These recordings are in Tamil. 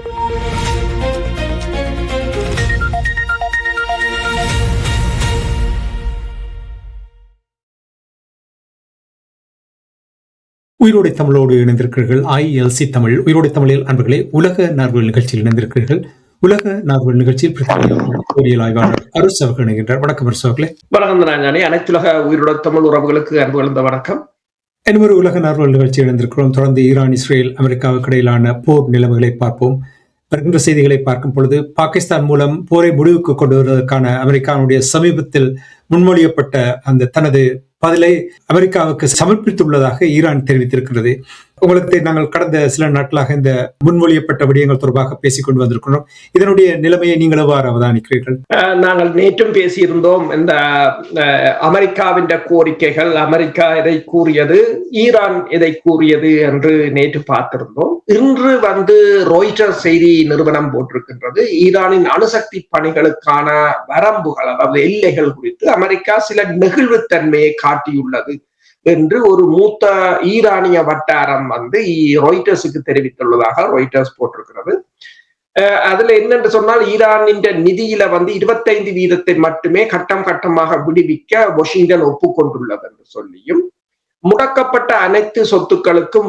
உயிரோடை தமிழோடு இணைந்திருக்கிறீர்கள். ILC தமிழ் உயிரோடை தமிழில் அன்பர்களே, உலக நார்வல் நிகழ்ச்சியில் இணைந்திருக்கிறீர்கள். உலக நார்வல் நிகழ்ச்சியில் பொறியியல் ஆய்வாளர் அருஸ் அவர்கள் இணைகின்றார். வணக்கம் அருஸ் அவர்களே. வணக்கம் ராஜானி. அனைத்துலக உயிரோட தமிழ் உறவுகளுக்கு அன்பு கலந்த வணக்கம். இன்னொரு உலக நார்வல் நிகழ்ச்சியில் இணைந்திருக்கிறோம். தொடர்ந்து ஈரான், இஸ்ரேல், அமெரிக்காவுக்கு இடையிலான போர் நிலைமைகளை பார்ப்போம். வருகின்ற செய்திகளை பார்க்கும் பொழுது, பாகிஸ்தான் மூலம் போரை முடிவுக்கு கொண்டு வருவதற்கான அமெரிக்காவுடைய சமீபத்தில் முன்மொழியப்பட்ட அந்த தனது பதிலை அமெரிக்காவுக்கு சமர்ப்பித்துள்ளதாக ஈரான் தெரிவித்திருக்கிறது. உங்களுக்கு நாங்கள் கடந்த சில நாட்களாக இந்த முன்மொழியப்பட்ட விடயங்கள் தொடர்பாக பேசிக் கொண்டு வந்திருக்கிறோம். இதனுடைய நிலைமையை நீங்கள் எவ்வாறு அவதானிக்கிறீர்கள்? நாங்கள் நேற்றும் பேசியிருந்தோம். இந்த அமெரிக்காவின் கோரிக்கைகள், அமெரிக்கா எதை கூறியது, ஈரான் எதை கூறியது என்று நேற்று பார்த்திருந்தோம். இன்று ராய்ட்டர்ஸ் செய்தி நிறுவனம் போட்டிருக்கின்றது, ஈரானின் அணுசக்தி பணிகளுக்கான வரம்புகள், அதாவது எல்லைகள் குறித்து அமெரிக்கா சில நெகிழ்வுத்தன்மையை காட்டியுள்ளது என்று ஒரு மூத்த ஈரானிய வட்டாரம் ராய்ட்டர்ஸுக்கு தெரிவித்துள்ளதாக ராய்ட்டர்ஸ் போட்டிருக்கிறது. அதுல என்னென்று சொன்னால், ஈரானின் நிதியில 25% மட்டுமே கட்டம் கட்டமாக விடுவிக்க வாஷிங்டன் ஒப்புக்கொண்டுள்ளது என்று சொல்லியும், முடக்கப்பட்ட அனைத்து சொத்துக்களுக்கும்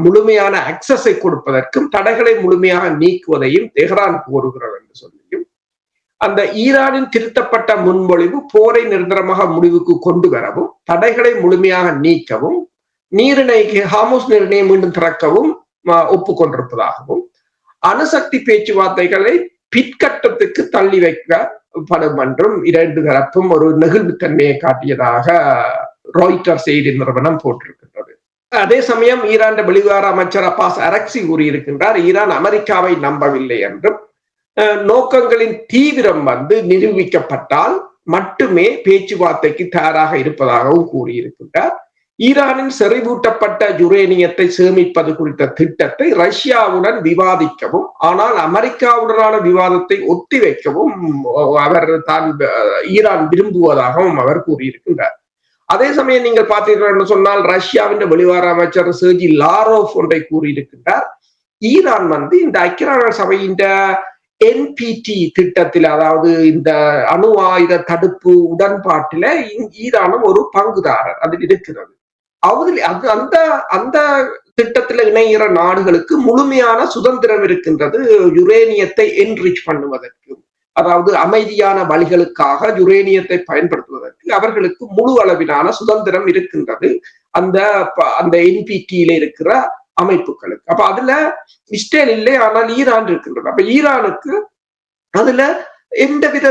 முழுமையான அக்சஸை கொடுப்பதற்கும் தடைகளை முழுமையாக நீக்குவதையும் தெஹ்ரான் கோருகிறது என்று சொல்லியும், அந்த ஈரானின் திருத்தப்பட்ட முன்மொழிவு போரை நிரந்தரமாக முடிவுக்கு கொண்டு வரவும், தடைகளை முழுமையாக நீக்கவும், ஹார்முஸ் நீரிணையை மீண்டும் திறக்கவும் ஒப்புக்கொண்டிருப்பதாகவும், அணுசக்தி பேச்சுவார்த்தைகளை பிற்கட்டத்துக்கு தள்ளி வைக்கப்படும் என்றும் இரண்டு தரப்பும் ஒரு நெகிழ்வுத்தன்மையை காட்டியதாக ராய்ட்டர் செய்தி நிறுவனம் போட்டிருக்கின்றது. அதே சமயம் ஈரான் வெளிவிவகார அமைச்சர் அப்பாஸ் அரக்சி கூறியிருக்கின்றார், ஈரான் அமெரிக்காவை நம்பவில்லை என்றும், நோக்கங்களின் தீவிரம் நிரூபிக்கப்பட்டால் மட்டுமே பேச்சுவார்த்தைக்கு தயாராக இருப்பதாகவும் கூறியிருக்கின்றார். ஈரானின் செறிவூட்டப்பட்ட யுரேனியத்தை சேமிப்பது குறித்த திட்டத்தை ரஷ்யாவுடன் விவாதிக்கவும், ஆனால் அமெரிக்காவுடனான விவாதத்தை ஒத்திவைக்கவும் ஈரான் விரும்புவதாகவும் அவர் கூறியிருக்கின்றார். அதே சமயம் நீங்கள் பார்த்தீர்கள் என்று சொன்னால், ரஷ்யாவின் வெளிவிவகார அமைச்சர் செர்ஜி லாரோவ் ஒன்றை கூறியிருக்கின்றார், ஈரான் இந்த ஐக்கிய நாடுகள் சபையின் NPT திட்டத்தில், அதாவது இந்த அணு ஆயுத தடுப்பு உடன்பாட்டில ஈரானும் ஒரு பங்குதாரர் அதில் இருக்கிறது. அந்த திட்டத்தில் இணைகிற நாடுகளுக்கு முழுமையான சுதந்திரம் இருக்கின்றது யுரேனியத்தை என்ரிச் பண்ணுவதற்கு, அதாவது அமைதியான வழிகளுக்காக யுரேனியத்தை பயன்படுத்துவதற்கு அவர்களுக்கு முழு அளவிலான சுதந்திரம் இருக்கின்றது அந்த NPT-ல இருக்கிற அமைப்புகளுக்கு. அப்ப அதுல இஸ்ரேல் இல்லை, ஆனால் ஈரான் இருக்கின்றது. அப்ப ஈரானுக்கு அதுல எந்தவித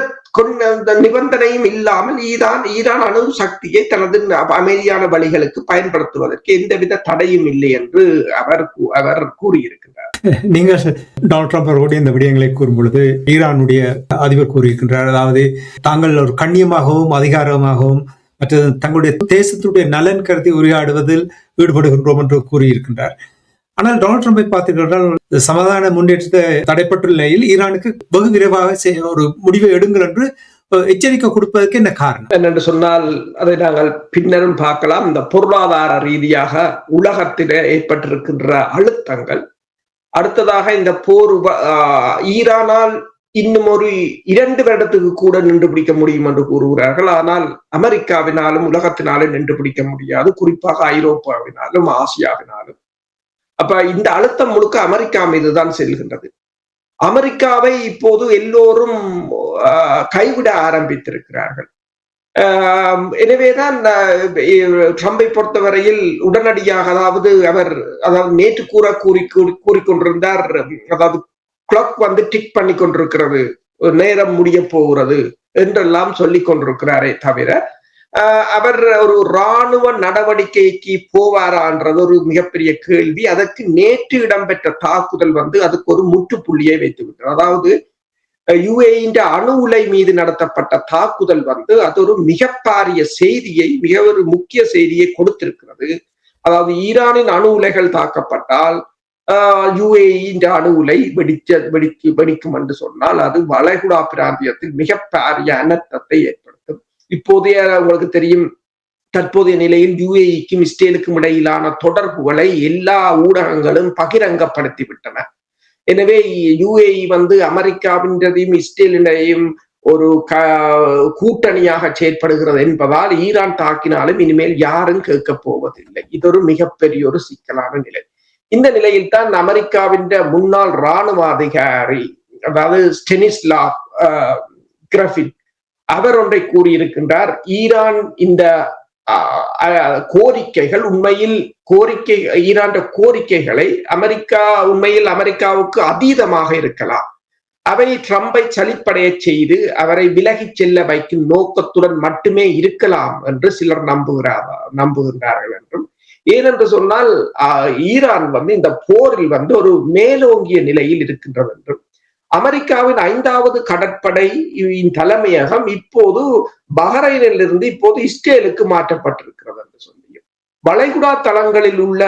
நிபந்தனையும் இல்லாமல் ஈரான் அணு சக்தியை தனது அமைதியான வழிகளுக்கு பயன்படுத்துவதற்கு எந்தவித தடையும் இல்லை என்று அவர் கூறியிருக்கிறார். நீங்கள் டொனால்ட் ட்ரம்ப் அவர்களுடைய இந்த விடயங்களை கூறும் பொழுது, ஈரானுடைய அதிபர் கூறியிருக்கின்றார், அதாவது தாங்கள் ஒரு கண்ணியமாகவும் அதிகாரமாகவும் மற்றது தங்களுடைய தேசத்துடைய நலன் கருதி உரையாடுவதில் ஈடுபடுகின்றோம் என்று கூறியிருக்கின்றார். ஆனால் டொனால்ட் ட்ரம்பை பார்த்தீர்கள், சமாதான முன்னேற்றத்தை தடைப்பட்டுள்ள நிலையில் ஈரானுக்கு வெகு விரைவாக ஒரு முடிவை எடுங்கள் என்று எச்சரிக்கை கொடுப்பதற்கு என்ன காரணம்? என்னென்று சொன்னால், அதை நாங்கள் பின்னரும் பார்க்கலாம். இந்த பொருளாதார ரீதியாக உலகத்திலே ஏற்பட்டிருக்கின்ற அழுத்தங்கள், அடுத்ததாக இந்த போர் ஈரானால் இன்னும் ஒரு 2 வருடத்துக்கு கூட நின்று பிடிக்க முடியும் என்று கூறுகிறார்கள். ஆனால் அமெரிக்காவினாலும் உலகத்தினாலும் நின்று பிடிக்க முடியாது, குறிப்பாக ஐரோப்பாவினாலும் ஆசியாவினாலும். அப்ப இந்த அழுத்தம் முழுக்க அமெரிக்கா மீதுதான் செல்கின்றது. அமெரிக்காவை இப்போது எல்லோரும் கைவிட ஆரம்பித்திருக்கிறார்கள். எனவேதான் ட்ரம்பை பொறுத்தவரையில் உடனடியாக, அதாவது நேற்று கூறிக்கொண்டிருந்தார், அதாவது கிளாக் டிக் பண்ணி கொண்டிருக்கிறது, நேரம் முடிய போகிறது என்றெல்லாம் சொல்லிக் கொண்டிருக்கிறாரே தவிர, அவர் ஒரு இராணுவ நடவடிக்கைக்கு போவாரான்றது ஒரு மிகப்பெரிய கேள்வி. அதற்கு நேற்று இடம்பெற்ற தாக்குதல் அதுக்கு ஒரு முற்றுப்புள்ளியை வைத்துவிட்டார். அதாவது UAE அணு உலை மீது நடத்தப்பட்ட தாக்குதல் அது ஒரு மிகப்பாரிய செய்தியை, மிக ஒரு முக்கிய செய்தியை கொடுத்திருக்கிறது. அதாவது ஈரானின் அணு உலைகள் தாக்கப்பட்டால் UAE அணு உலை வெடிக்கும் என்று சொன்னால் அது வளைகுடா பிராந்தியத்தில் மிகப்பெரிய அனர்த்தத்தை ஏற்படுத்தும். இப்போதைய உங்களுக்கு தெரியும், தற்போதைய நிலையில் UAE-க்கும் இஸ்ரேலுக்கும் இடையிலான தொடர்புகளை எல்லா ஊடகங்களும் பகிரங்கப்படுத்திவிட்டன. எனவே UAE அமெரிக்காவின்றதையும் இஸ்ரேலினையும் ஒரு கூட்டணியாக செயற்படுகிறது என்பதால் ஈரான் தாக்கினாலும் இனிமேல் யாரும் கேட்க போவதில்லை. இது ஒரு மிகப்பெரிய ஒரு சிக்கலான நிலை. இந்த நிலையில் தான் அமெரிக்காவின் முன்னாள் இராணுவ அதிகாரி, அதாவது ஸ்டெனிஸ்லாவ் கிரஃபின், அவர் ஒன்றை கூறியிருக்கின்றார். ஈரான் இந்த கோரிக்கைகள் உண்மையில் ஈரான் கோரிக்கைகளை உண்மையில் அமெரிக்காவுக்கு அதீதமாக இருக்கலாம். அவை ட்ரம்பை சலிப்படைய செய்து அவரை விலகிச் செல்ல வைக்கும் நோக்கத்துடன் மட்டுமே இருக்கலாம் என்று சிலர் நம்புகின்றார்கள் என்றும். ஏனென்று சொன்னால் ஈரான் இந்த போரில் ஒரு மேலோங்கிய நிலையில் இருக்கின்றது என்றும், அமெரிக்காவின் 5வது கடற்படையின் தலைமையகம் இப்போது பஹ்ரைனிலிருந்து இப்போது இஸ்ரேலுக்கு மாற்றப்பட்டிருக்கிறது என்று சொல்லியும், வளைகுடா தளங்களில் உள்ள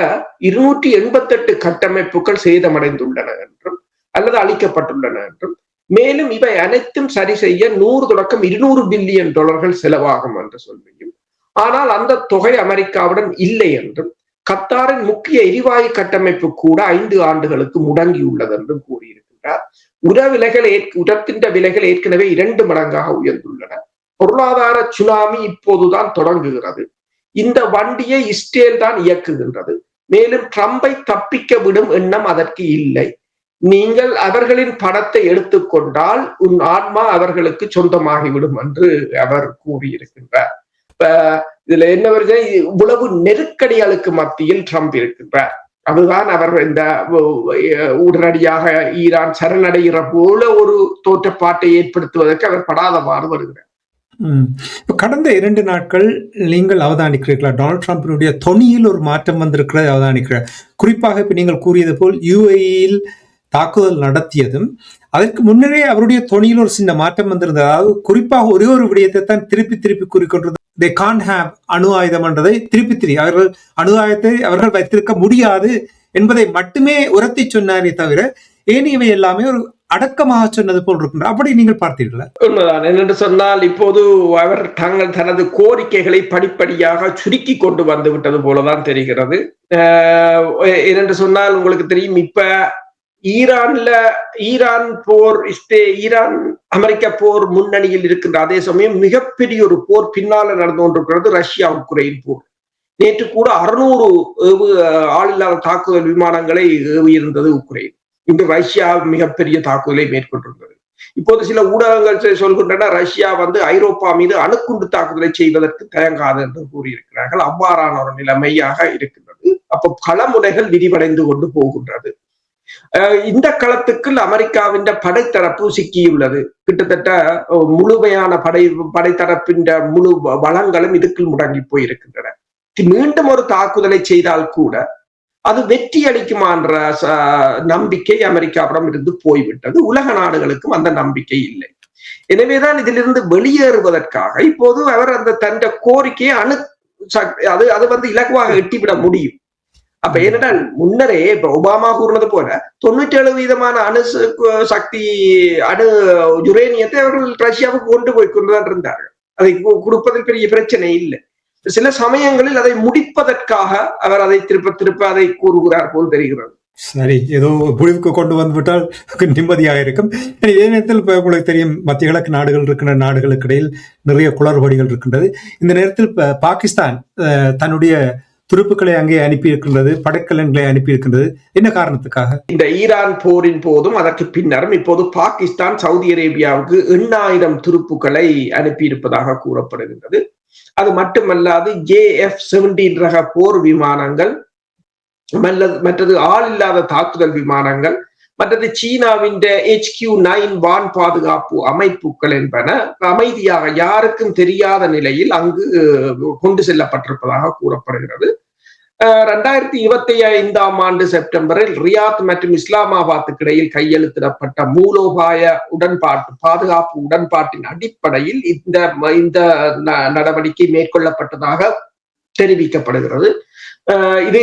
288 கட்டமைப்புகள் சேதமடைந்துள்ளன என்றும் அல்லது அளிக்கப்பட்டுள்ளன என்றும், மேலும் இவை அனைத்தும் சரி செய்ய 100 தொடக்கம் 200 பில்லியன் டாலர்கள் செலவாகும் என்று சொல்லியும், ஆனால் அந்த தொகை அமெரிக்காவுடன் இல்லை என்றும், கத்தாரின் முக்கிய எரிவாயு கட்டமைப்பு கூட 5 ஆண்டுகளுக்கு முடங்கியுள்ளது என்றும் கூறியிருக்கின்றார். உரத்தின் விலைகள் ஏற்கனவே 2 மடங்காக உயர்ந்துள்ளன. பொருளாதார சுனாமி இப்போதுதான் தொடங்குகிறது. இந்த வண்டியை இஸ்ரேல் தான் இயக்குகின்றது. மேலும் ட்ரம்பை தப்பிக்க விடும் எண்ணம் அதற்கு இல்லை. நீங்கள் அவர்களின் படத்தை எடுத்துக்கொண்டால் உன் ஆன்மா அவர்களுக்கு சொந்தமாகிவிடும் என்று அவர் கூறியிருக்கின்றார். இதுல என்ன வருது, இவ்வளவு நெருக்கடிகளுக்கு மத்தியில் ட்ரம்ப் இருக்கின்றார். அதுதான் அவர் இந்த உடனடியாக ஈரான் சரணடைகிற போல ஒரு தோற்றப்பாட்டை ஏற்படுத்துவதற்கு அவர் படாதவாறு வருகிறார். கடந்த 2 நாட்கள் நீங்கள் அவதானிக்கிறீர்களா, டொனால்ட் ட்ரம்பினுடைய தொனியில் ஒரு மாற்றம் வந்திருக்கிறதை அவதானிக்கிறார். குறிப்பாக இப்ப நீங்கள் கூறியது போல் UAE-யில் தாக்குதல் நடத்தியதும் அதற்கு முன்னரே அவருடைய தொனியில் ஒரு சின்ன மாற்றம் வந்திருந்தது. அதாவது குறிப்பாக ஒரே ஒரு விடயத்தை தான் திருப்பி கூறிக்கொண்டது, they can't have அணு ஆயுதம் என்றதை திருப்பி அவர்கள் அணு ஆயுதத்தை அவர்கள் வைத்திருக்க முடியாது என்பதை மட்டுமே உரத்தி சொன்னாரே தவிர ஏனையவை எல்லாமே ஒரு அடக்கமாக சொன்னது போல் இருக்கின்ற. அப்படி நீங்கள் பார்த்தீர்களா? உண்மைதான். என்னென்று சொன்னால் இப்போது அவர் தனது கோரிக்கைகளை படிப்படியாக சுருக்கி கொண்டு வந்து விட்டது போலதான் தெரிகிறது. என்னென்று சொன்னால் உங்களுக்கு தெரியும், இப்ப ஈரான் போர், ஈரான் அமெரிக்க போர் முன்னணியில் இருக்கின்ற அதே சமயம் மிகப்பெரிய ஒரு போர் பின்னால நடந்து கொண்டிருக்கிறது, ரஷ்யா உக்ரைன் போர். நேற்று கூட 600 ஆளில்லாத தாக்குதல் விமானங்களை ஏவியிருந்தது உக்ரைன். இன்று ரஷ்யா மிகப்பெரிய தாக்குதலை மேற்கொண்டிருந்தது. இப்போது சில ஊடகங்கள் சொல்கின்றன, ரஷ்யா ஐரோப்பா மீது அணுக்குண்டு தாக்குதலை செய்வதற்கு தயங்காது என்று கூறியிருக்கிறார்கள். அவ்வாறான ஒரு நிலைமையாக இருக்கின்றது. அப்ப களமுனைகள் விரிவடைந்து கொண்டு போகின்றது. இந்த களத்துக்கு அமெரிக்காவின் படைத்தரப்பு சிக்கியுள்ளது. கிட்டத்தட்ட முழுமையான படைத்தரப்பின் முழு வளங்களும் இதுக்குள் முடங்கி போயிருக்கின்றன. மீண்டும் ஒரு தாக்குதலை செய்தால் கூட அது வெற்றி அளிக்குமா என்ற நம்பிக்கை அமெரிக்காவிடம் இருந்து போய்விட்டது. உலக நாடுகளுக்கும் அந்த நம்பிக்கை இல்லை. எனவேதான் இதிலிருந்து வெளியேறுவதற்காக இப்போது அவர் தன் கோரிக்கையை அது இலகுவாக எட்டிவிட முடியும். அப்ப என்னென்றால் முன்னரே இப்ப ஒபாமா கூறினது போல 97% அணு சக்தி யுரேனியத்தை அவர்கள் ரஷ்யாவுக்கு கொண்டு போய் கொண்டுதான் இருந்தார்கள். அதை கொடுப்பதில் பெரிய பிரச்சனை இல்லை. சில சமயங்களில் அதை முடிப்பதற்காக அவர் அதை திருப்ப அதை கூறுகிறார் போல் தெரிகிறது. சரி, ஏதோ முடிவுக்கு கொண்டு வந்துவிட்டால் நிம்மதியாக இருக்கும். இதே நேரத்தில் இப்போ உங்களுக்கு தெரியும், மத்திய கிழக்கு நாடுகள் இருக்கின்ற நாடுகளுக்கு இடையில் நிறைய குளறுபடிகள் இருக்கின்றது. இந்த நேரத்தில் பாகிஸ்தான் தன்னுடைய துருப்புக்களை அங்கே அனுப்பியிருக்கின்றது, படைக்கலன்களை அனுப்பியிருக்கின்றது. என்ன காரணத்துக்காக? இந்த ஈரான் போரின் போதும் அதற்கு பின்னரும் இப்போது பாகிஸ்தான் சவுதி அரேபியாவுக்கு 8000 துருப்புக்களை அனுப்பியிருப்பதாக கூறப்படுகின்றது. அது மட்டுமல்லாது JF-17 ரக போர் விமானங்கள், மற்றது ஆள் இல்லாத தாக்குதல் விமானங்கள், மற்றது சீனாவின் HQ-9 வான் பாதுகாப்பு அமைப்புகள் என்பன அமைதியாக யாருக்கும் தெரியாத நிலையில் அங்கு கொண்டு செல்லப்பட்டிருப்பதாக கூறப்படுகிறது. 2025 செப்டம்பரில் ரியாத் மற்றும் இஸ்லாமாபாத்துக்கு இடையில் கையெழுத்திடப்பட்ட மூலோபாய பாதுகாப்பு உடன்பாட்டின் அடிப்படையில் இந்த நடவடிக்கை மேற்கொள்ளப்பட்டதாக தெரிவிக்கப்படுகிறது. இது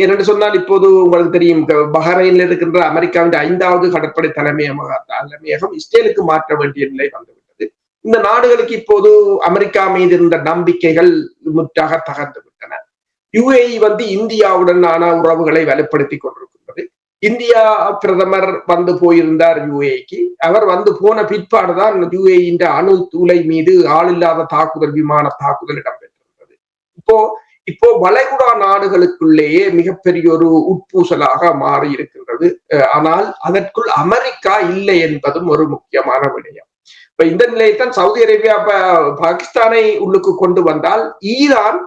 என்னென்று சொன்னால் இப்போது உங்களுக்கு தெரியும், பஹ்ரைனில் இருக்கின்ற அமெரிக்காவின் 5வது கடற்படை தலைமையகம் இஸ்ரேலுக்கு மாற்ற வேண்டிய நிலை வந்துவிட்டது. இந்த நாடுகளுக்கு இப்போது அமெரிக்கா மீது இருந்த நம்பிக்கைகள் முற்றாக தகர்ந்து விட்டன. UAE வந்து இந்தியாவுடனான உறவுகளை வலுப்படுத்திக் கொண்டிருக்கின்றது. இந்தியா பிரதமர் வந்து போயிருந்தார் UAEக்கு. அவர் வந்து போன பிற்பாடுதான் UAE அணு உலை மீது ஆளில்லாத தாக்குதல், விமான தாக்குதல் இடம்பெற்றிருந்தது. இப்போ வளைகுடா நாடுகளுக்குள்ளேயே மிகப்பெரிய ஒரு உட்பூசலாக மாறி இருக்கின்றது. ஆனால் அதற்குள் அமெரிக்கா இல்லை என்பதும் ஒரு முக்கியமான விடயம். இப்ப இந்த நிலையத்தான் சவுதி அரேபியா பாகிஸ்தானை உள்ளுக்கு கொண்டு வந்தால் ஈரான்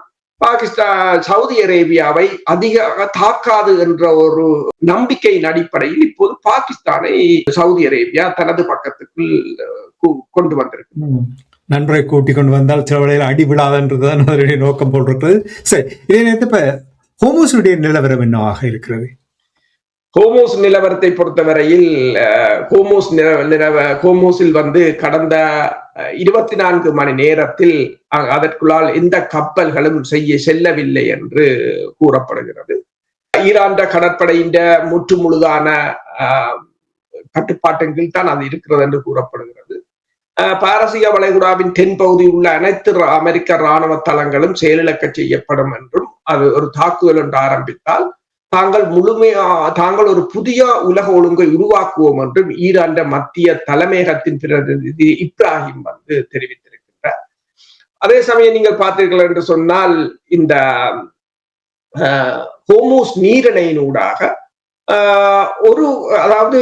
சவுதி அரேபியாவை அதிக தாக்காது என்ற ஒரு நம்பிக்கையின் அடிப்படையில் இப்போது பாகிஸ்தானை சவுதி அரேபியா தனது பக்கத்துக்குள் கொண்டு வந்திருக்கு. நன்றை கூட்டிக் கொண்டு வந்தால் சில வேளையில் அடி விழாதுன்றதுதான் அதனுடைய நோக்கம் போல் இருக்கிறது. சரி, இதே நேரத்தில் இப்ப ஹோமூஸுடைய நிலவரம் என்னவாக இருக்கிறது? ஹோமூஸ் நிலவரத்தை பொறுத்தவரையில் ஹோமூஸில் வந்து கடந்த 24 மணி நேரத்தில் அதற்குள்ளால் எந்த கப்பல்களும் செல்லவில்லை என்று கூறப்படுகிறது. ஈரான் கடற்படையின் முற்று முழுதான கட்டுப்பாட்டின் கீழ் தான் அது இருக்கிறது என்று கூறப்படுகிறது. பாரசீக வளைகுடாவின் தென்பகுதியில் உள்ள அனைத்து அமெரிக்க இராணுவ தளங்களும் செயலிழக்க செய்யப்படும் என்றும், அது ஒரு தாக்குதல் என்று ஆரம்பித்தால் தாங்கள் ஒரு புதிய உலக ஒழுங்கை உருவாக்குவோம் என்றும் ஈரான் மத்திய தலைமையகத்தின் பிரதிநிதி இப்ராஹிம் வந்து தெரிவித்திருக்கின்றார். அதே சமயம் நீங்கள் பார்த்தீர்கள் என்று சொன்னால் இந்த ஹோமூஸ் நீரிணையினூடாக அதாவது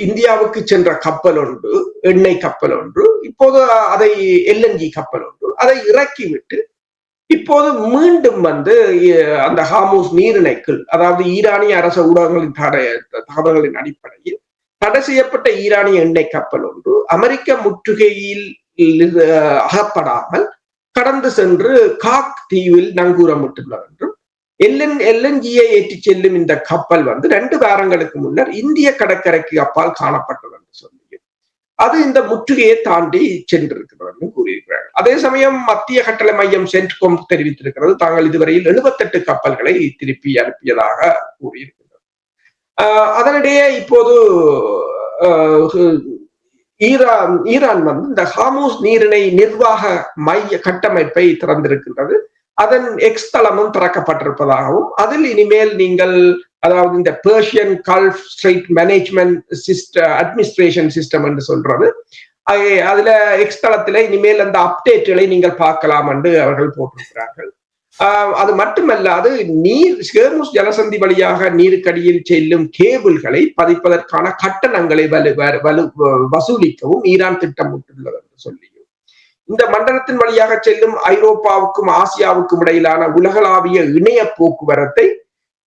இந்தியாவுக்கு சென்ற கப்பல் ஒன்று, எண்ணெய் கப்பல் ஒன்று, இப்போது அதை LNG கப்பல் ஒன்று, அதை இறக்கிவிட்டு இப்போது மீண்டும் வந்து அந்த ஹாமூஸ் நீரிணைக்குள், அதாவது ஈரானிய அரச ஊடகங்களின் தகவல்களின் அடிப்படையில் தடை செய்யப்பட்ட ஈரானிய எண்ணெய் கப்பல் ஒன்று அமெரிக்க முற்றுகையில் அகப்படாமல் கடந்து சென்று காக் தீவில் நங்கூரமிட்டுள்ளது என்றும், LNGயை ஏற்றி செல்லும் இந்த கப்பல் வந்து 2 வாரங்களுக்கு முன்னர் இந்திய கடற்கரைக்கு அப்பால் காணப்பட்டது என்று சொல்லி அது இந்த முற்றுகையை தாண்டி சென்றிருக்கிறது கூறியிருக்கிறார்கள். அதே சமயம் மத்திய கட்டளை மையம் சென்ட்கோம் தெரிவித்திருக்கிறது தாங்கள் இதுவரையில் 78 கப்பல்களை திருப்பி அனுப்பியதாக கூறியிருக்கிறது. அதனிடையே இப்போது ஈரான் வந்து இந்த ஹாமூஸ் நீரிணை நிர்வாக மைய கட்டமைப்பை திறந்திருக்கின்றது. அதன் எக்ஸ் தளமும் திறக்கப்பட்டிருப்பதாகவும், அதில் இனிமேல் நீங்கள், அதாவது இந்த Persian Gulf strait management administration system என்று சொல்றது, அதுல எக்ஸ் தளத்துல இனிமேல் அந்த அப்டேட்டுகளை நீங்கள் பார்க்கலாம் என்று அவர்கள் போட்டிருக்கிறார்கள். அது மட்டுமல்லாது ஹோர்முஸ் ஜலசந்தி வழியாக நீருக்கடியில் செல்லும் கேபிள்களை பதிப்பதற்கான கட்டணங்களை வசூலிக்கவும் ஈரான் திட்டமிட்டுள்ளது என்று சொல்லி, இந்த மண்டலத்தின் வழியாக செல்லும் ஐரோப்பாவுக்கும் ஆசியாவுக்கும் இடையிலான உலகளாவிய இணைய போக்குவரத்தை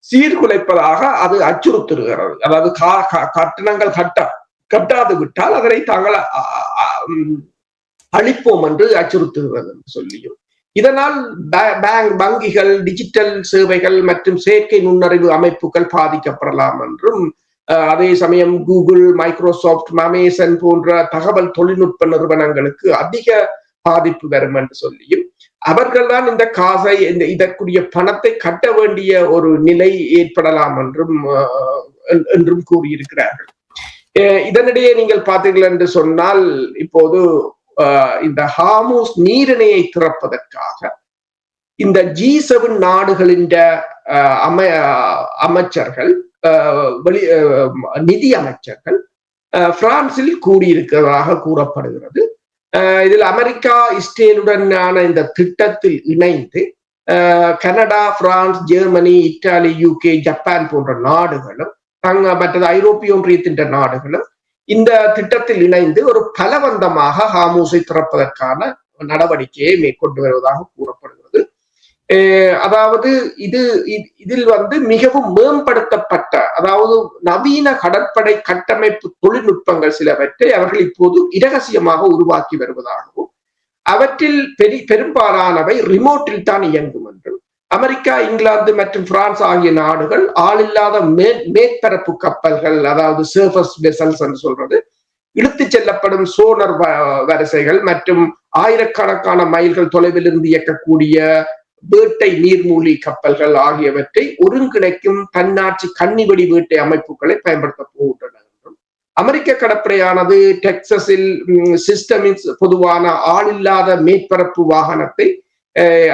சீர்குலைப்பதாக அது அச்சுறுத்துகிறது. அதாவது கட்டணங்கள் கட்டாது விட்டால் அதனை தாங்கள் அளிப்போம் என்று அச்சுறுத்துகிறது என்று சொல்லியும், இதனால் வங்கிகள், டிஜிட்டல் சேவைகள் மற்றும் செயற்கை நுண்ணறிவு அமைப்புகள் பாதிக்கப்படலாம் என்றும், அதே சமயம் கூகுள், மைக்ரோசாப்ட், அமேசான் போன்ற தகவல் தொழில்நுட்ப நிறுவனங்களுக்கு அதிக பாதிப்பு வரும் என்று சொல்லியும், அவர்கள் தான் இந்த காசை, இதற்குரிய பணத்தை கட்ட வேண்டிய ஒரு நிலை ஏற்படலாம் என்றும் கூறியிருக்கிறார்கள். இதனிடையே நீங்கள் பார்த்தீர்கள் என்று சொன்னால், இப்போது இந்த ஹாமூஸ் நீரிணையை திறப்பதற்காக இந்த G7 நாடுகளின் அமைச்சர்கள், நிதி அமைச்சர்கள் பிரான்சில் கூடியிருக்கிறதாக கூறப்படுகிறது. இதில் அமெரிக்கா, இஸ்ரேலுடனான இந்த திட்டத்தில் இணைந்து Canada, France, Germany, Italy, UK, Japan போன்ற நாடுகளும் மற்றது ஐரோப்பிய ஒன்றியத்தின் நாடுகளும் இந்த திட்டத்தில் இணைந்து ஒரு பலவந்தமாக ஹாமூஸை திறப்பதற்கான நடவடிக்கையை மேற்கொண்டு வருவதாக கூறப்படுகிறது. அதாவது இதில் வந்து மிகவும் மேம்படுத்தப்பட்ட, அதாவது நவீன கடற்படை கட்டமைப்பு தொழில்நுட்பங்கள் சிலவற்றை அவர்கள் இப்போது இரகசியமாக உருவாக்கி வருவதாகவும், அவற்றில் பெரும்பாலானவை ரிமோட்டில் தான் இயங்கும் என்றும், அமெரிக்கா, இங்கிலாந்து மற்றும் பிரான்ஸ் ஆகிய நாடுகள் ஆளில்லாத மேற்பரப்பு கப்பல்கள், அதாவது சர்ஃபஸ் வெசல்ஸ் என்று சொல்றது, இழுத்து செல்லப்படும் சோனர் வரிசைகள் மற்றும் ஆயிரக்கணக்கான மைல்கள் தொலைவில் இருந்து இயக்கக்கூடிய வேட்டை நீர்மூழ்கி கப்பல்கள் ஆகியவற்றை ஒருங்கிணைக்கும் தன்னாட்சி கன்னிவெடி வேட்டை அமைப்புகளை பயன்படுத்த போகின்றன என்றும் அமெரிக்க கடற்படையானது டெக்சஸில் சிஸ்டமின்ஸ் பொதுவான ஆளில்லாத மேற்பரப்பு வாகனத்தை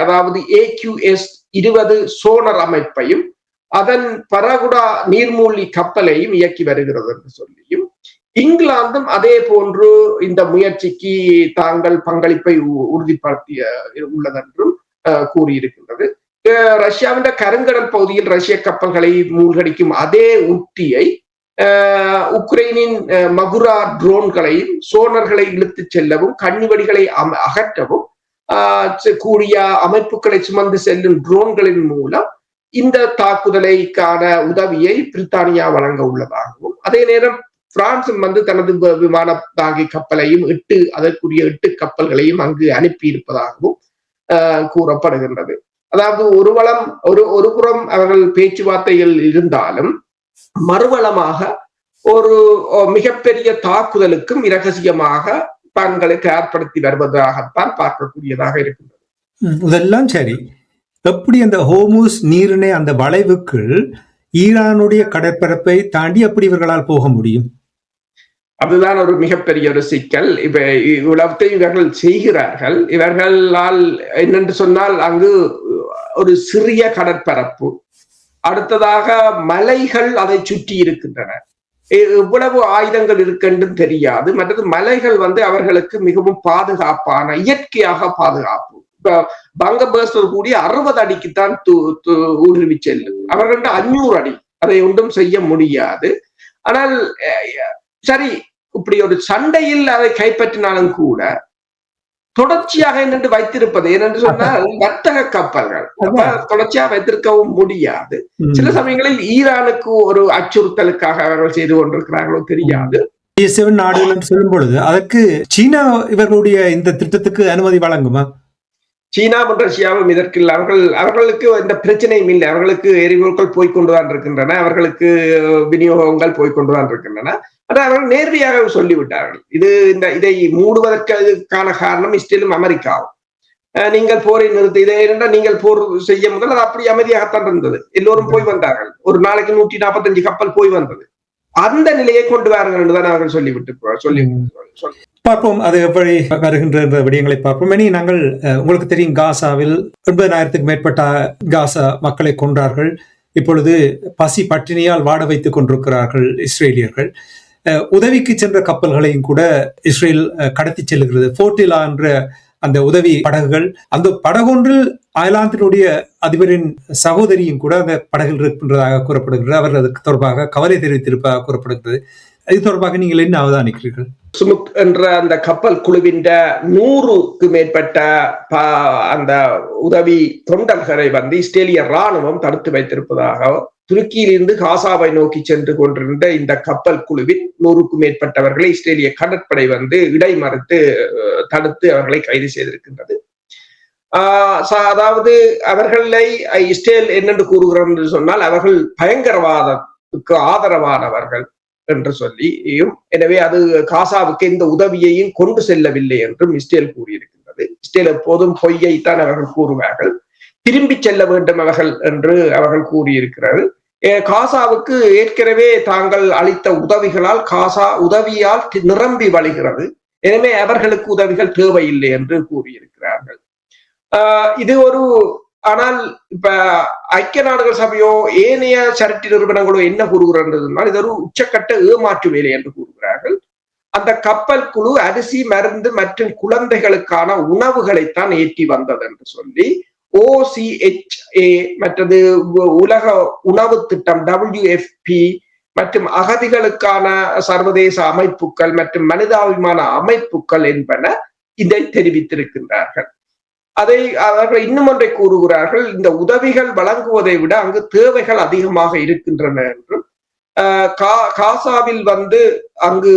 அதாவது AQS-20 சோனர் அமைப்பையும் அதன் பரகுடா நீர்மூழ்கி கப்பலையும் இயக்கி வருகிறது என்று சொல்லியும், இங்கிலாந்தும் அதே போன்று இந்த முயற்சிக்கு தாங்கள் பங்களிப்பை உறுதிப்படுத்திய உள்ளதென்றும் கூறியிருக்கின்றது. ரஷ்யாவின் கருங்கடல் பகுதியில் ரஷ்ய கப்பல்களை மூழ்கடிக்கும் அதே உத்தியை உக்ரைனின் மகுரா ட்ரோன்களையும் சோனர்களை இழுத்துச் செல்லவும் கண்ணிவடிகளை அகற்றவும் கூடிய அமைப்புகளை சுமந்து செல்லும் ட்ரோன்களின் மூலம் இந்த தாக்குதலைக்கான உதவியை பிரித்தானியா வழங்க உள்ளதாகவும், அதே நேரம் பிரான்சும் தனது விமான தாங்கி கப்பலையும் அதற்குரிய 8 கப்பல்களையும் அங்கு அனுப்பி இருப்பதாகவும் கூறப்படுகின்றது. அதாவது ஒரு புறம் அவர்கள் பேச்சுவார்த்தைகள் இருந்தாலும் மறுவளமாக ஒரு மிகப்பெரிய தாக்குதலுக்கும் இரகசியமாக தங்களை தயார்படுத்தி வருவதாகத்தான் பார்க்கக்கூடியதாக இருக்கின்றது. இதெல்லாம் சரி, எப்படி அந்த ஹோர்முஸ் நீரிணை அந்த வளைவுக்குள் ஈரானுடைய கடற்பரப்பை தாண்டி எப்படி இவர்களால் போக முடியும்? அதுதான் ஒரு மிகப்பெரிய ஒரு சிக்கல். இப்ப இவ்வளத்தை இவர்கள் செய்கிறார்கள். இவர்களால் என்னென்று சொன்னால் அங்கு ஒரு சிறிய கடற்பரப்பு, அடுத்ததாக மலைகள் அதை சுற்றி இருக்கின்றன. இவ்வளவு ஆயுதங்கள் இருக்குன்னு தெரியாது. மற்றது மலைகள் அவர்களுக்கு மிகவும் பாதுகாப்பான, இயற்கையாக பாதுகாப்பு. இப்ப பங்கபேஸ்வர் கூடிய 60 அடிக்குத்தான் ஊடுருவி செல்லும். அவர்கள்ட்ட 500 அடி, அதை ஒன்றும் செய்ய முடியாது. ஆனால் சரி, இப்படி ஒரு சண்டையில் அதை கைப்பற்றினாலும் கூட தொடர்ச்சியாக என்னென்று வைத்திருப்பது, ஏனென்று சொன்னால் வர்த்தக கப்பல்கள் தொடர்ச்சியாக வைத்திருக்கவும் முடியாது. சில சமயங்களில் ஈரானுக்கு ஒரு அச்சுறுத்தலுக்காக அவர்கள் செய்து கொண்டிருக்கிறார்களோ தெரியாது. G7 நாடுகள் என்று சொல்லும் பொழுது அதற்கு சீனா இவர்களுடைய இந்த திட்டத்துக்கு அனுமதி வழங்குமா? சீனாவும் ரஷ்யாவும் இதற்கு இல்லை. அவர்களுக்கு இந்த பிரச்சனையும் இல்லை. அவர்களுக்கு எரிபொருட்கள் போய்கொண்டுதான் இருக்கின்றன, அவர்களுக்கு விநியோகங்கள் போய்கொண்டுதான் இருக்கின்றன. ஆனால் அவர்கள் நேரடியாக சொல்லிவிட்டார்கள். இதை மூடுவதற்கான காரணம் இஸ்ரேலும் அமெரிக்காவும். நீங்கள் போரை நிறுத்த, இதை இருந்தால் நீங்கள் போர் செய்ய முதல் அது அப்படி அமைதியாகத்தான் இருந்தது. எல்லோரும் போய் வந்தார்கள். ஒரு நாளைக்கு 145 கப்பல் போய் வந்தது. அந்த நிலையை கொண்டு வாருங்கள் என்றுதான் அவர்கள் சொல்லி பார்ப்போம் அது எப்படி வருகின்ற விடயங்களை பார்ப்போம். இனி நாங்கள் உங்களுக்கு தெரியும், காசாவில் 90,000க்கும் மேற்பட்ட காசா மக்களை கொன்றார்கள். இப்பொழுது பசி பட்டினியால் வாட வைத்துக் கொண்டிருக்கிறார்கள் இஸ்ரேலியர்கள். உதவிக்கு சென்ற கப்பல்களையும் கூட இஸ்ரேல் கடத்தி செல்லுகிறது. ஃபோர்டிலா என்ற அந்த உதவி படகுகள், அந்த படகொன்றில் அயர்லாந்தினுடைய அதிபரின் சகோதரியும் கூட அந்த படகில் இருக்கின்றதாக கூறப்படுகிறது. அவர் அதுக்கு தொடர்பாக கவலை தெரிவித்திருப்பதாக கூறப்படுகிறது. இது தொடர்பாக நீங்கள் என்ன அவதானிக்கிறீர்கள்? சுமுக் என்ற அந்த கப்பல் குழுவின் 100க்கு மேற்பட்ட அந்த உதவி தொண்டர்களை இஸ்ரேலிய ராணுவம் தடுத்து வைத்திருப்பதாக துருக்கியிலிருந்து காசாவை நோக்கி சென்று கொண்டிருந்த இந்த கப்பல் குழுவின் 100க்கும் மேற்பட்டவர்களை இஸ்ரேலிய கடற்படை இடைமறித்து தடுத்து அவர்களை கைது செய்திருக்கின்றது. அதாவது அவர்களை இஸ்ரேல் என்னென்று கூறுகிறார் என்று சொன்னால், அவர்கள் பயங்கரவாதத்துக்கு ஆதரவானவர்கள் என்று சொல்லியும், எனவே அது காசாவுக்கு இந்த உதவியையும் கொண்டு செல்லவில்லை என்றும் இஸ்ரேல் கூறியிருக்கின்றது. இஸ்ரேல் எப்போதும் பொய்யைத்தான் அவர்கள் கூறுவார்கள், திரும்பி செல்ல வேண்டும் அவர்கள் என்று அவர்கள் கூறியிருக்கிறார்கள். காசாவுக்கு ஏற்கனவே தாங்கள் அளித்த உதவிகளால் காசா உதவியால் நிரம்பி வழிகிறது, எனவே அவர்களுக்கு உதவிகள் தேவையில்லை என்று கூறியிருக்கிறார்கள். இது ஆனால் இப்ப ஐக்கிய நாடுகள் சபையோ ஏனைய சரட்டி நிறுவனங்களோ என்ன கூறுகிறார்கள், இது ஒரு உச்சக்கட்ட ஏமாற்று வேலை என்று கூறுகிறார்கள். அந்த கப்பல் குழு அரிசி, மருந்து மற்றும் குழந்தைகளுக்கான உணவுகளைத்தான் ஏற்றி வந்தது என்று சொல்லி OCHA மற்றது உலக உணவு திட்டம் WFP மற்றும் அகதிகளுக்கான சர்வதேச அமைப்புகள் மற்றும் மனிதாபிமான அமைப்புகள் என்பன இதை தெரிவித்திருக்கின்றார்கள். அவர்கள் இன்னும் ஒன்றை கூறுகிறார்கள், இந்த உதவிகள் வழங்குவதை விட அங்கு தேவைகள் அதிகமாக இருக்கின்றன என்றும், காசாவில் அங்கு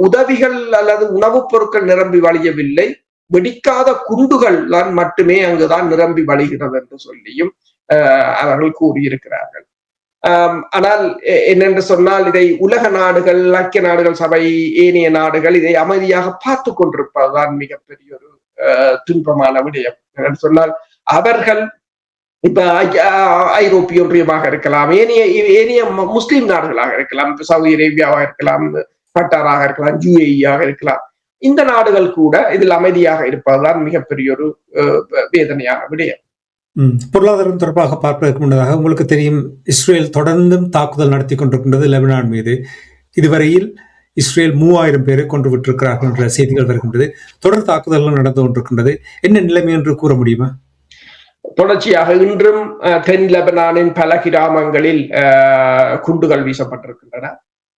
உதவிகள் அல்லது உணவுப் பொருட்கள் நிரம்பி வழியவில்லை, வெடிக்காத குண்டுகள் தான் மட்டுமே அங்குதான் நிரம்பி வழிகிறது என்று சொல்லியும் அவர்கள் கூறியிருக்கிறார்கள். ஆனால் என்னென்று சொன்னால், இதை உலக நாடுகள், ஐக்கிய நாடுகள் சபை, ஏனைய நாடுகள் இதை அமைதியாக பார்த்து கொண்டிருப்பதுதான் மிகப்பெரிய ஒரு துன்பமான விடயம். சொன்னால் அவர்கள் இப்ப ஐரோப்பிய ஒன்றியமாக இருக்கலாம், ஏனைய முஸ்லிம் நாடுகளாக இருக்கலாம், சவுதி அரேபியாவாக இருக்கலாம், கட்டாராக இருக்கலாம், UAE-ஆக இருக்கலாம். இந்த நாடுகள் கூட இதில் அமைதியாக இருப்பதுதான் மிகப்பெரிய ஒரு வேதனையான விடயம். பொருளாதாரம் தொடர்பாக பார்ப்பதற்கு முன்னதாக உங்களுக்கு தெரியும், இஸ்ரேல் தொடர்ந்தும் தாக்குதல் நடத்தி கொண்டிருக்கின்றது லெபனான் மீது. இதுவரையில் இஸ்ரேல் 3000 பேரை கொன்று விட்டிருக்கிறார்கள் என்ற செய்திகள் வருகின்றது. தொடர் தாக்குதல்கள் நடந்து கொண்டிருக்கின்றது. என்ன நிலைமை என்று கூற முடியுமா? தொடர்ச்சியாக இன்றும் தென் லெபனானின் பல கிராமங்களில் குண்டுகள் வீசப்பட்டிருக்கின்றன.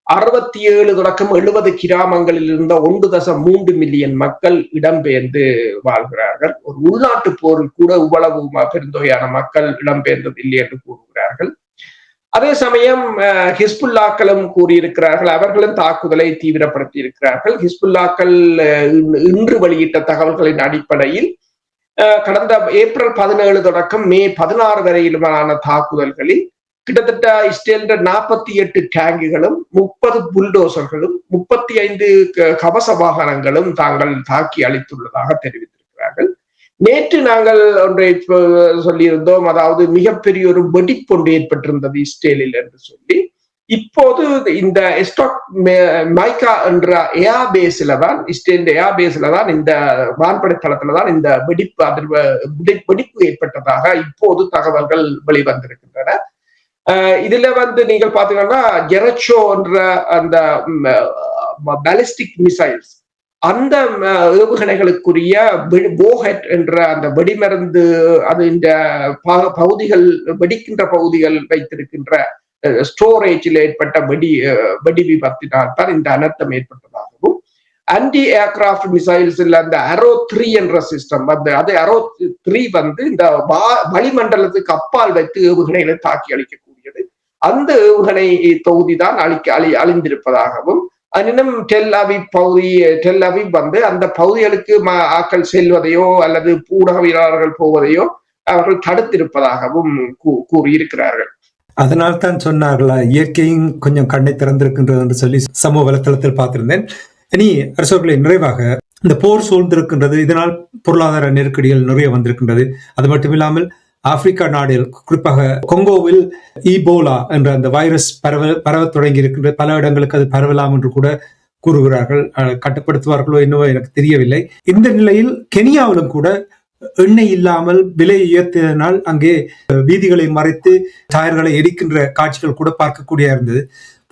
67 தொடக்கம் 70 கிராமங்களில் இருந்த 1.3 மில்லியன் மக்கள் இடம்பெயர்ந்து வாழ்கிறார்கள். ஒரு உள்நாட்டு போரில் கூட இவ்வளவு பெருந்தொகையான மக்கள் இடம்பெயர்ந்தது இல்லை என்று கூறுகிறார்கள். அதே சமயம் ஹிஸ்புல்லாக்களும் கூறியிருக்கிறார்கள், அவர்களும் தாக்குதலை தீவிரப்படுத்தி இருக்கிறார்கள். ஹிஸ்புல்லாக்கள் இன்று வெளியிட்ட தகவல்களின் அடிப்படையில் கடந்த ஏப்ரல் 17 தொடக்கம் மே 16 வரையிலுமான தாக்குதல்களில் கிட்டத்தட்ட இஸ்ரேல் 48 டேங்குகளும் 30 புல்டோசர்களும் 35 கவச வாகனங்களும் தாங்கள் தாக்கி அளித்துள்ளதாக தெரிவித்திருக்கிறார்கள். நேற்று நாங்கள் ஒன்றை சொல்லியிருந்தோம், அதாவது மிகப்பெரிய ஒரு வெடிப்பொன்று ஏற்பட்டிருந்தது இஸ்ரேலில் என்று சொல்லி. இப்போது இந்த மைக்கா என்ற ஏர் பேஸ்ல தான், இஸ்ரேல் ஏர் பேஸ்ல தான், இந்த வான்படை தளத்துல தான் இந்த வெடிப்பு ஏற்பட்டதாக இப்போது தகவல்கள் வெளிவந்திருக்கின்றன. இதுல நீங்கள் பாத்தீங்கன்னா ஜெரச்சோ என்ற அந்த பாலிஸ்டிக் மிசைல்ஸ், அந்த ஏவுகணைகளுக்குரிய போஹெட் என்ற அந்த வெடிமருந்து, அது இந்த பகுதிகள் வெடிக்கின்ற பகுதிகள் வைத்திருக்கின்ற ஸ்டோரேஜில் ஏற்பட்ட வெடி விபத்தினால் தான் இந்த அனர்த்தம் ஏற்பட்டதாகவும், ஆன்டி ஏர்கிராப்ட் மிசைல்ஸ் அந்த அரோ 3 என்ற சிஸ்டம், அது அரோ 3 இந்த வளிமண்டலத்துக்கு அப்பால் வைத்து ஏவுகணைகளை தாக்கி அளிக்கக்கூடியது. அந்த ஏவுகணை தொகுதி தான் அழிந்திருப்பதாகவும், அதனும் டெல் அவிவ் அந்த பகுதிகளுக்கு ஆக்கள் செல்வதையோ அல்லது ஊடகவியலாளர்கள் போவதையோ அவர்கள் தடுத்திருப்பதாகவும் கூறியிருக்கிறார்கள். அதனால் தான் சொன்னார்களா இயற்கையும் கொஞ்சம் கண்ணை திறந்திருக்கின்றது என்று சொல்லி சமூக வலைத்தளத்தில் பார்த்திருந்தேன். இனி அரசர்களே, நிறைவாக இந்த போர் சூழ்ந்திருக்கின்றது, இதனால் பொருளாதார நெருக்கடிகள் நிறைய வந்திருக்கின்றது. அது மட்டுமில்லாமல் ஆப்பிரிக்கா நாடுகள், குறிப்பாக கொங்கோவில் ஈபோலா என்ற அந்த வைரஸ் பரவ தொடங்கி இருக்கின்ற பல இடங்களுக்கு அது பரவலாம் என்று கூட கூறுகிறார்கள். கட்டுப்படுத்துவார்களோ என்னவோ எனக்கு தெரியவில்லை. இந்த நிலையில் கெனியாவிலும் கூட எண்ணெய் இல்லாமல் விலை உயர்த்தியதனால் அங்கே வீதிகளை மறைத்து டயர்களை எரிக்கின்ற காட்சிகள் கூட பார்க்கக்கூடிய இருந்தது.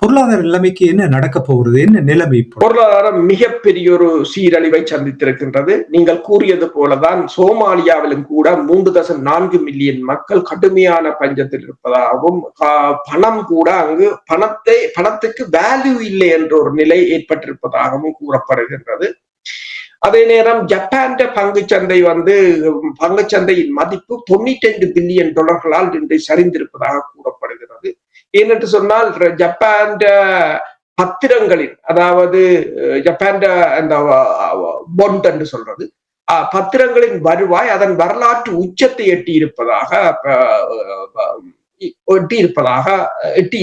பொருளாதார நிலைமைக்கு என்ன நடக்க போகிறது? என்ன நிலைமை? பொருளாதாரம் மிகப்பெரிய ஒரு சீரழிவை சந்தித்திருக்கின்றது. நீங்கள் கூறியது போலதான் சோமாலியாவிலும் கூட 3.4 மில்லியன் மக்கள் கடுமையான பஞ்சத்தில் இருப்பதாகவும், பணம் கூட அங்கு பணத்துக்கு வேல்யூ இல்லை என்ற ஒரு நிலை ஏற்பட்டிருப்பதாகவும் கூறப்படுகின்றது. அதே நேரம் ஜப்பான் பங்குச்சந்தையின் மதிப்பு $95 பில்லியன் இன்று சரிந்திருப்பதாக கூறப்படுகிறது. ஏனென்று சொன்னால் ஜப்பான் பத்திரங்களின், அதாவது ஜப்பான் அந்த பொண்ட் என்று சொல்றது, பத்திரங்களின் வருவாய் அதன் வரலாற்று உச்சத்தை எட்டி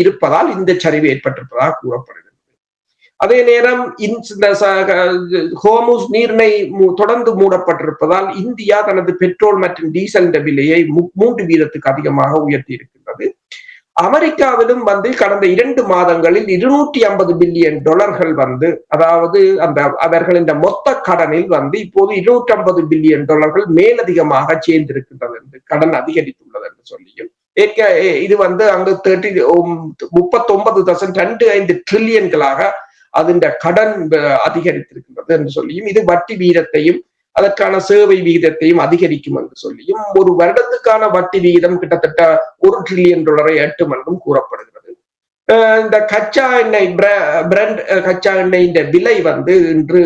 இருப்பதால் இந்த சரிவு ஏற்பட்டிருப்பதாக கூறப்படுகிறது. அதே நேரம் ஹோர்முஸ் நீரிணை தொடர்ந்து மூடப்பட்டிருப்பதால் இந்தியா தனது பெட்ரோல் மற்றும் டீசல் விலையை 3 வீதத்துக்கு அதிகமாக உயர்த்தி இருக்கின்றது. அமெரிக்காவிலும் கடந்த 2 மாதங்களில் $250 பில்லியன் அதாவது அவர்கள் இந்த மொத்த கடனில் இப்போது $250 பில்லியன் மேலதிகமாக சேர்ந்திருக்கின்றது என்று, கடன் அதிகரித்துள்ளது என்று சொல்லியும், இது அங்கு 39.25 ட்ரில்லியன்களாக அதன் கடன் அதிகரித்திருக்கின்றது என்று சொல்லியும், இது வட்டி வீதத்தையும் அதற்கான சேவை விகிதத்தையும் அதிகரிக்கும் என்று சொல்லியும், ஒரு வருடத்துக்கான வட்டி விகிதம் கிட்டத்தட்ட $1 ட்ரில்லியன் எட்டும் என்றும் கூறப்படுகிறது. இந்த கச்சா எண்ணெயின் விலை இன்று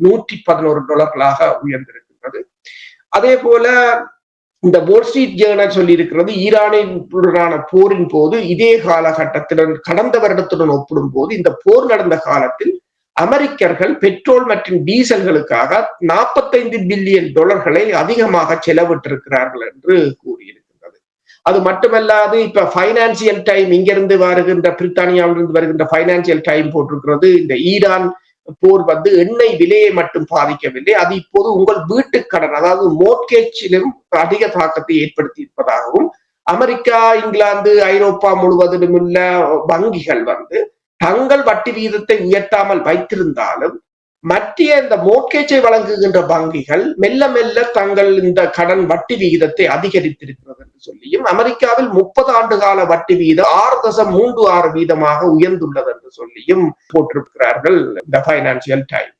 $111 உயர்ந்திருக்கின்றது. அதே போல இந்த வால் ஸ்ட்ரீட் ஜேர்னல் சொல்லி இருக்கிறது, ஈரானுடனான போரின் போது இதே காலகட்டத்துடன் கடந்த வருடத்துடன் ஒப்பிடும் போது இந்த போர் நடந்த காலத்தில் அமெரிக்கர்கள் பெட்ரோல் மற்றும் டீசல்களுக்காக $45 பில்லியன் அதிகமாக செலவிட்டிருக்கிறார்கள் என்று கூறியிருக்கிறது. அது மட்டுமல்லாது இப்ப பைனான்சியல் டைம், இங்கிருந்து வருகின்ற பிரித்தானியாவிலிருந்து வருகின்ற பைனான்சியல் டைம் போட்டிருக்கிறது, இந்த ஈரான் போர் எண்ணெய் விலையை மட்டும் பாதிக்கவில்லை, அது இப்போது உங்கள் வீட்டு கடன், அதாவது மோர்ட்கேஜிலும் அதிக தாக்கத்தை ஏற்படுத்தி இருப்பதாகவும், அமெரிக்கா, இங்கிலாந்து, ஐரோப்பா முழுவதிலும் உள்ள வங்கிகள் தங்கள் வட்டி வீதத்தை உயர்த்தாமல் வைத்திருந்தாலும் மற்ற இந்த மோட்கேஜை வழங்குகின்ற வங்கிகள் மெல்ல மெல்ல தங்கள் இந்த கடன் வட்டி விகிதத்தை அதிகரித்திருக்கிறது என்று சொல்லியும், அமெரிக்காவில் 30 ஆண்டு கால வட்டி வீதம் 6.36 வீதமாக உயர்ந்துள்ளது என்று சொல்லியும் போட்டிருக்கிறார்கள் இந்த பைனான்சியல் டைம்.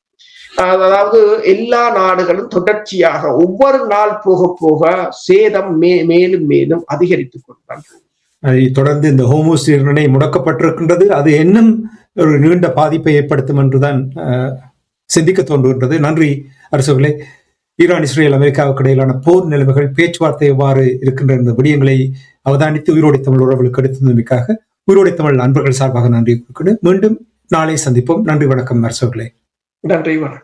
அதாவது எல்லா நாடுகளும் தொடர்ச்சியாக ஒவ்வொரு நாள் போக போக சேதம் மேலும் மேலும் அதிகரித்துக் கொண்டுதான். அதை தொடர்ந்து இந்த ஹோர்முஸ் நீரிணை முடக்கப்பட்டிருக்கின்றது. அது இன்னும் ஒரு நீண்ட பாதிப்பை ஏற்படுத்தும் என்றுதான் சிந்திக்க தோன்றுகின்றது. நன்றி அரசுகளே. ஈரான் இஸ்ரேல் அமெரிக்காவுக்கு இடையிலான போர் நிலைமைகள், பேச்சுவார்த்தை எவ்வாறு இருக்கின்ற இந்த விடயங்களை அவதானித்து உயிரோடை தமிழ் உறவுகளுக்கு எடுத்தமைக்காக உயிரோடை தமிழ் அன்பர்கள் சார்பாக நன்றி. மீண்டும் நாளை சந்திப்போம். நன்றி, வணக்கம் அரசுகளே. நன்றி, வணக்கம்.